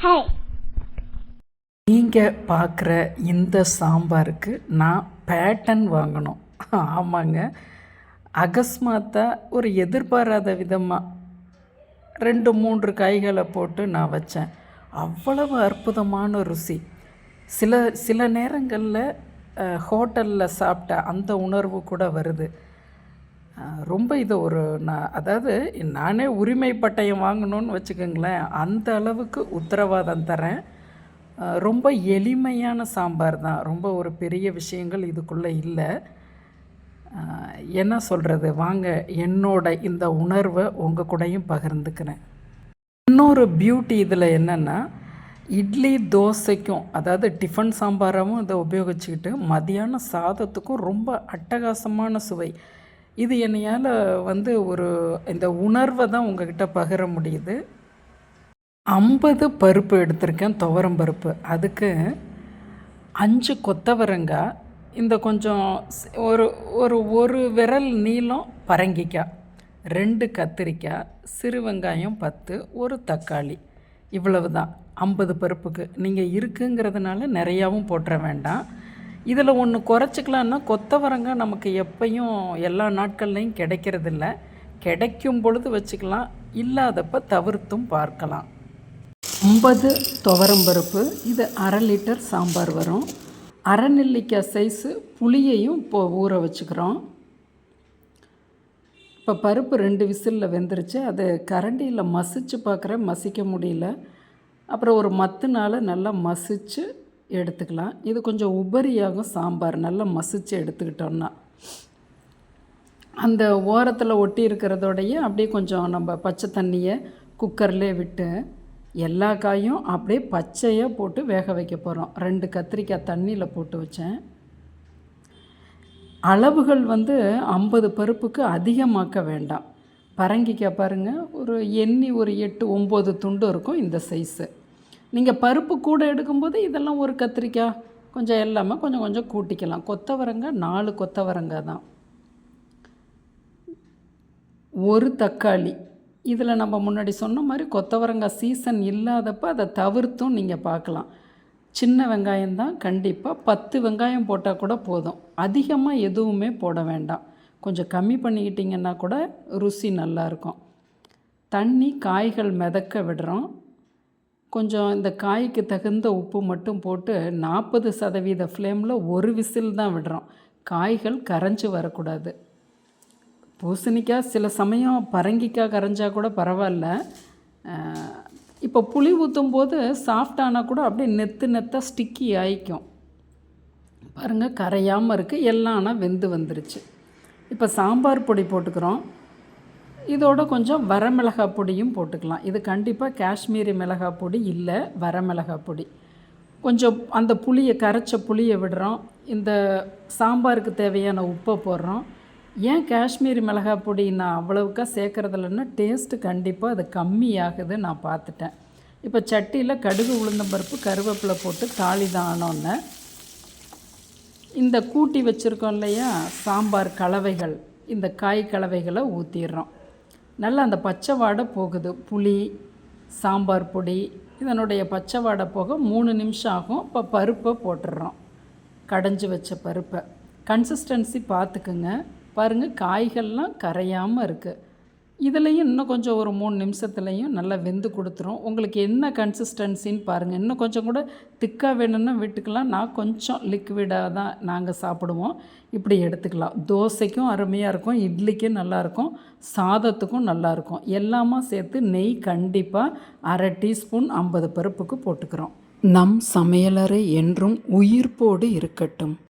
Hi. நீங்கள் பார்க்குற இந்த சாம்பாருக்கு நான் பேட்டன் வாங்கணும். ஆமாங்க, அகஸ்மாத்தாக ஒரு எதிர்பாராத விதமாக 2-3 காய்களை போட்டு நான் வச்சேன். அவ்வளவு அற்புதமான ருசி. சில நேரங்களில் ஹோட்டலில் சாப்பிட்ட அந்த உணர்வு கூட வருது. ரொம்ப இது அதாவது நானே உரிமை பட்டயம் வாங்கணும்னு வச்சுக்கோங்களேன், அந்த அளவுக்கு உத்தரவாதம் தரேன். ரொம்ப எளிமையான சாம்பார் தான், ரொம்ப ஒரு பெரிய விஷயங்கள் இதுக்குள்ளே இல்லை. என்ன சொல்கிறது, வாங்க என்னோட இந்த உணர்வை உங்கள் கூடயும் பகிர்ந்துக்கிறேன். இன்னொரு பியூட்டி இதில் என்னென்னா, இட்லி தோசைக்கும், அதாவது டிஃபன் சாம்பாராகவும் இதை உபயோகிச்சுக்கிட்டு மதியான சாதத்துக்கும் ரொம்ப அட்டகாசமான சுவை. இது என்னையால் இந்த உணர்வை தான் உங்ககிட்ட பகிர முடியுது. 50 பருப்பு எடுத்திருக்கேன், துவரம் பருப்பு. அதுக்கு 5 கொத்தவரங்காய், இந்த கொஞ்சம் ஒரு விரல் நீளம் பரங்கிக்காய், 2 கத்திரிக்காய், சிறு வெங்காயம் 10, ஒரு தக்காளி. இவ்வளவு தான் 50 பருப்புக்கு. நீங்கள் இருக்குங்கிறதுனால நிறையாவும் போட்டுற வேண்டாம். இதில் ஒன்று குறைச்சிக்கலான்னா, கொத்தவரங்காய் நமக்கு எப்பையும் எல்லா நாட்கள்லையும் கிடைக்கிறதில்ல. கிடைக்கும் பொழுது வச்சுக்கலாம், இல்லாதப்போ தவிர்த்தும் பார்க்கலாம். 50 துவரம்பருப்பு, இது 1/2 லிட்டர் சாம்பார் வரும். அரை நெல்லிக்காய் சைஸு புளியையும் இப்போது ஊற வச்சுக்கிறோம். இப்போ பருப்பு 2 விசிலில் வெந்துருச்சு. அது கரண்டியில் மசிச்சு பார்க்குறேன், மசிக்க முடியல. அப்புறம் ஒரு மத்துனால் நல்லா மசிச்சு எடுத்துக்கலாம். இது கொஞ்சம் உபரியாகும் சாம்பார், நல்லா மசிச்சு எடுத்துக்கிட்டோம்னா. அந்த ஓரத்தில் ஒட்டி இருக்கிறதோடையே அப்படியே கொஞ்சம் நம்ம பச்சை தண்ணியை குக்கர்லேயே விட்டு எல்லா காயும் அப்படியே பச்சையாக போட்டு வேக வைக்க போகிறோம். 2 கத்திரிக்காய் தண்ணியில் போட்டு வச்சேன். அளவுகள் 50 பருப்புக்கு அதிகமாக்க வேண்டாம். பரங்கிக்காய் பாருங்கள், ஒரு 8-9 துண்டு இருக்கும் இந்த சைஸு. நீங்கள் பருப்பு கூட எடுக்கும்போது இதெல்லாம் ஒரு கத்திரிக்காய் கொஞ்சம் எல்லாமே கொஞ்சம் கொஞ்சம் கூட்டிக்கலாம். கொத்தவரங்காய் 4 கொத்தவரங்காய் தான். ஒரு தக்காளி. இதில் நம்ம முன்னாடி சொன்ன மாதிரி கொத்தவரங்காய் சீசன் இல்லாதப்போ அதை தவிர்த்தும் நீங்கள் பார்க்கலாம். சின்ன வெங்காயம் தான் கண்டிப்பாக. 10 வெங்காயம் போட்டால் கூட போதும். அதிகமாக எதுவுமே போட வேண்டாம். கொஞ்சம் கம்மி பண்ணிக்கிட்டிங்கன்னா கூட ருசி நல்லாயிருக்கும். தண்ணி காய்கள் மிதக்க விடுறோம். கொஞ்சம் இந்த காய்க்கு தகுந்த உப்பு மட்டும் போட்டு 40% ஃப்ளேமில் ஒரு விசில் தான் விடுறோம். காய்கள் கரைஞ்சி வரக்கூடாது. பூசணிக்காய் சில சமயம் பரங்கிக்காய் கரைஞ்சால் கூட பரவாயில்ல. இப்போ புளி ஊற்றும் போது சாஃப்டானால் கூட அப்படியே நெத்தாக ஸ்டிக்கி ஆகிக்கும். பாருங்கள், கரையாமல் இருக்குது. எல்லாம் ஆனால் வெந்து வந்துருச்சு. இப்போ சாம்பார் பொடி போட்டுக்கிறோம். இதோட கொஞ்சம் வரமிளகாய் பொடியும் போட்டுக்கலாம். இது கண்டிப்பாக காஷ்மீரி மிளகாய் பொடி இல்லை, வரமிளகாய் பொடி. கொஞ்சம் அந்த கரைச்ச புளியை விடுறோம். இந்த சாம்பாருக்கு தேவையான உப்பை போடுறோம். ஏன் காஷ்மீரி மிளகாய் பொடி நான் அவ்வளவுக்கா சேர்க்குறதில்லன்னா, டேஸ்ட்டு கண்டிப்பாக அது கம்மியாகுது நான் பார்த்துட்டேன். இப்போ சட்டியில் கடுகு, உளுந்தம்பருப்பு, கருவேப்பிலை போட்டு தாளிதானோன்னு இந்த கூட்டி வச்சுருக்கோம் இல்லையா சாம்பார் கலவைகள், இந்த காய் கலவைகளை ஊற்றிடுறோம். நல்லா அந்த பச்சை வாடை போகுது. புளி, சாம்பார் பொடி, இதனுடைய பச்சை வாடை போக 3 நிமிஷம் ஆகும். இப்போ பருப்பை போட்டுடுறோம். கடைஞ்சி வச்ச பருப்பை கன்சிஸ்டன்சி பார்த்துக்குங்க. பாருங்கள், காய்கள்லாம் கரையாமல் இருக்குது. இதுலேயும் இன்னும் கொஞ்சம் ஒரு 3 நிமிஷத்துலேயும் நல்லா வெந்து கொடுத்துரும். உங்களுக்கு என்ன கன்சிஸ்டன்சின்னு பாருங்கள். இன்னும் கொஞ்சம் கூட திக்காக வேணும்னா விட்டுக்கலாம். நான் கொஞ்சம் லிக்விடாக தான் நாங்கள் சாப்பிடுவோம். இப்படி எடுத்துக்கலாம். தோசைக்கும் அருமையாக இருக்கும், இட்லிக்கும் நல்லாயிருக்கும், சாதத்துக்கும் நல்லாயிருக்கும். எல்லாமே சேர்த்து நெய் கண்டிப்பாக 1/2 டீஸ்பூன் 50 பருப்புக்கு போட்டுக்கிறோம். நம் சமையலறை என்றும் உயிர்ப்போடு இருக்கட்டும்.